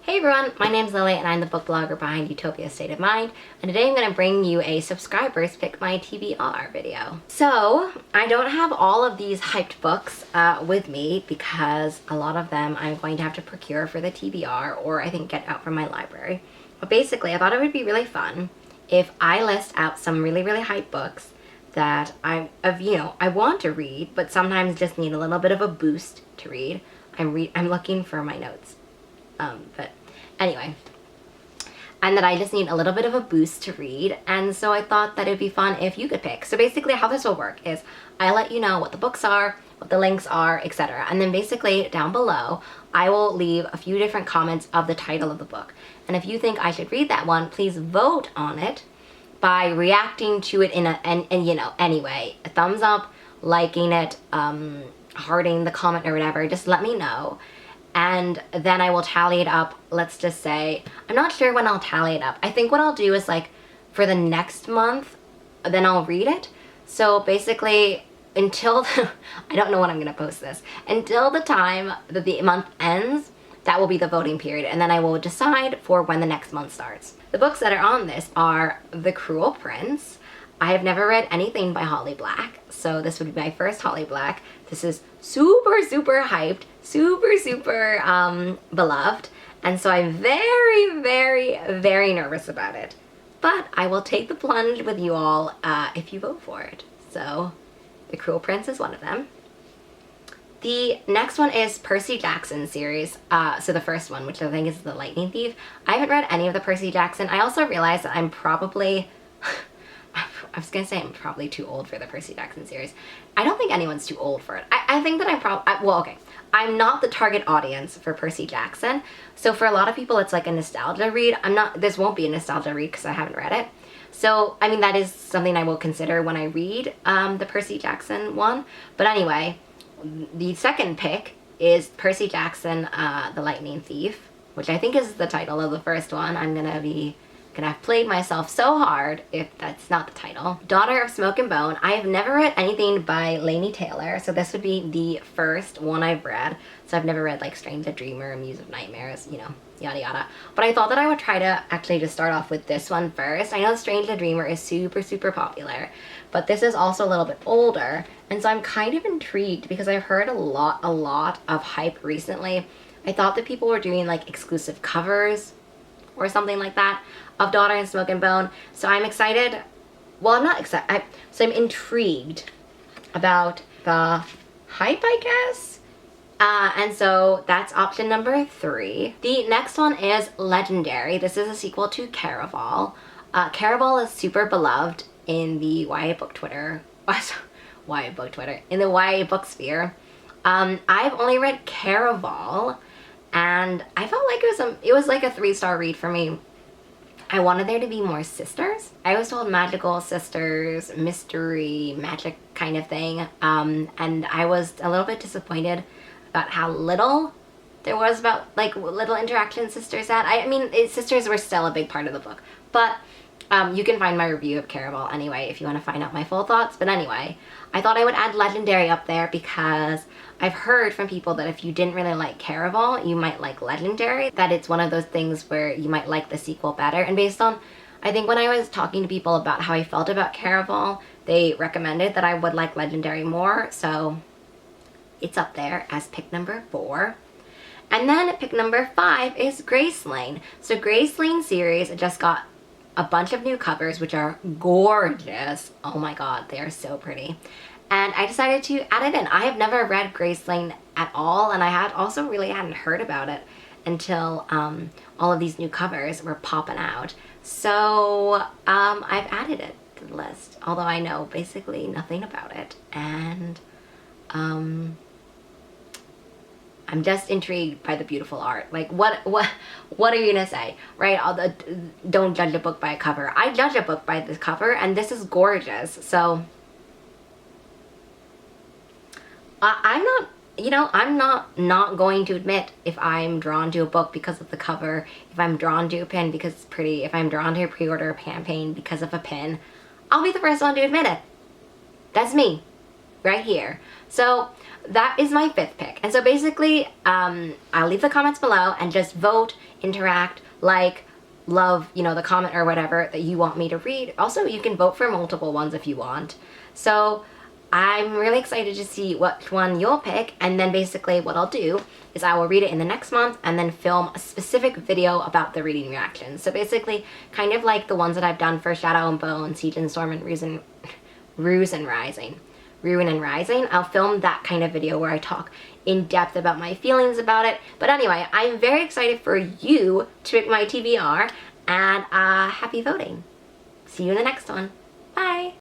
Hey everyone, my name's Lily and I'm the book blogger behind Utopia State of Mind, and today I'm going to bring you a subscribers pick my TBR video. So, I don't have all of these hyped books with me because a lot of them I'm going to have to procure for the TBR or I think get out from my library. But basically, I thought it would be really fun if I list out some really hyped books that I want to read, but sometimes just need a little bit of a boost to read. I'm looking for my notes. But anyway, and that I just need a little bit of a boost to read, and so I thought that it'd be fun if you could pick. So basically how this will work is I let you know what the books are, what the links are, etc. And then basically down below, I will leave a few different comments of the title of the book. And if you think I should read that one, please vote on it by reacting to it in anyway, a thumbs up, liking it, hearting the comment or whatever, just let me know. And then I will tally it up. Let's just say, I'm not sure when I'll tally it up. I think what I'll do is like for the next month, then I'll read it. So basically until, I don't know when I'm gonna post this, until the time that the month ends, that will be the voting period. And then I will decide for when the next month starts. The books that are on this are The Cruel Prince. I have never read anything by Holly Black, so this would be my first Holly Black. This is super hyped, super beloved, and so I'm very nervous about it. But I will take the plunge with you all if you vote for it. So, The Cruel Prince is one of them. The next one is Percy Jackson series, so the first one, which I think is The Lightning Thief. I haven't read any of the Percy Jackson. I also realized that I'm probably... I was gonna say I'm probably too old for the Percy Jackson series. I don't think anyone's too old for it. I think that I'm not the target audience for Percy Jackson. So for a lot of people, it's like a nostalgia read. This won't be a nostalgia read because I haven't read it. So, I mean, that is something I will consider when I read the Percy Jackson one. But anyway, the second pick is Percy Jackson, The Lightning Thief, which I think is the title of the first one. I'm gonna have played myself so hard if that's not the title. Daughter of Smoke and Bone. I have never read anything by Laini Taylor, so this would be the first one I've read. So I've never read like Strange the Dreamer, Muse of Nightmares, you know, yada yada. But I thought that I would try to actually just start off with this one first. I know Strange the Dreamer is super popular, but this is also a little bit older, and so I'm kind of intrigued because I've heard a lot of hype recently. I thought that people were doing like exclusive covers or something like that of Daughter and Smoke and Bone. So I'm excited. Well, I'm not excited. So I'm intrigued about the hype, I guess. And so that's option number 3. The next one is Legendary. This is a sequel to Caraval. Caraval is super beloved in the YA book Twitter. In the YA book sphere. I've only read Caraval, and I felt like it was like a 3-star read for me. I wanted there to be more sisters. I was told magical sisters, mystery, magic kind of thing. And I was a little bit disappointed about how little there was about like little interaction sisters had. I mean, sisters were still a big part of the book. But you can find my review of Caraval anyway if you want to find out my full thoughts. But anyway, I thought I would add Legendary up there because I've heard from people that if you didn't really like Caraval, you might like Legendary. That it's one of those things where you might like the sequel better. And based on, I think when I was talking to people about how I felt about Caraval, they recommended that I would like Legendary more. So it's up there as pick number 4. And then pick number 5 is Graceland. So Graceland series just got a bunch of new covers, which are gorgeous. Oh my god, they are so pretty. And I decided to add it in. I have never read Graceland at all, and I hadn't heard about it until all of these new covers were popping out. So I've added it to the list, although I know basically nothing about it. And I'm just intrigued by the beautiful art. Like, what are you gonna say, right? Don't judge a book by a cover. I judge a book by the cover, and this is gorgeous. So I'm not going to admit if I'm drawn to a book because of the cover, if I'm drawn to a pin because it's pretty, if I'm drawn to a pre-order campaign because of a pin. I'll be the first one to admit it. That's me. right here. So that is my 5th pick. And so basically, I'll leave the comments below and just vote, interact, like, love, you know, the comment or whatever that you want me to read. Also, you can vote for multiple ones if you want. So I'm really excited to see which one you'll pick, and then basically what I'll do is I will read it in the next month and then film a specific video about the reading reactions. So basically, kind of like the ones that I've done for Shadow and Bone, Siege and Storm, and Ruse and Rising. Ruin and Rising, I'll film that kind of video where I talk in depth about my feelings about it. But anyway, I'm very excited for you to pick my TBR, and happy voting. See you in the next one. Bye!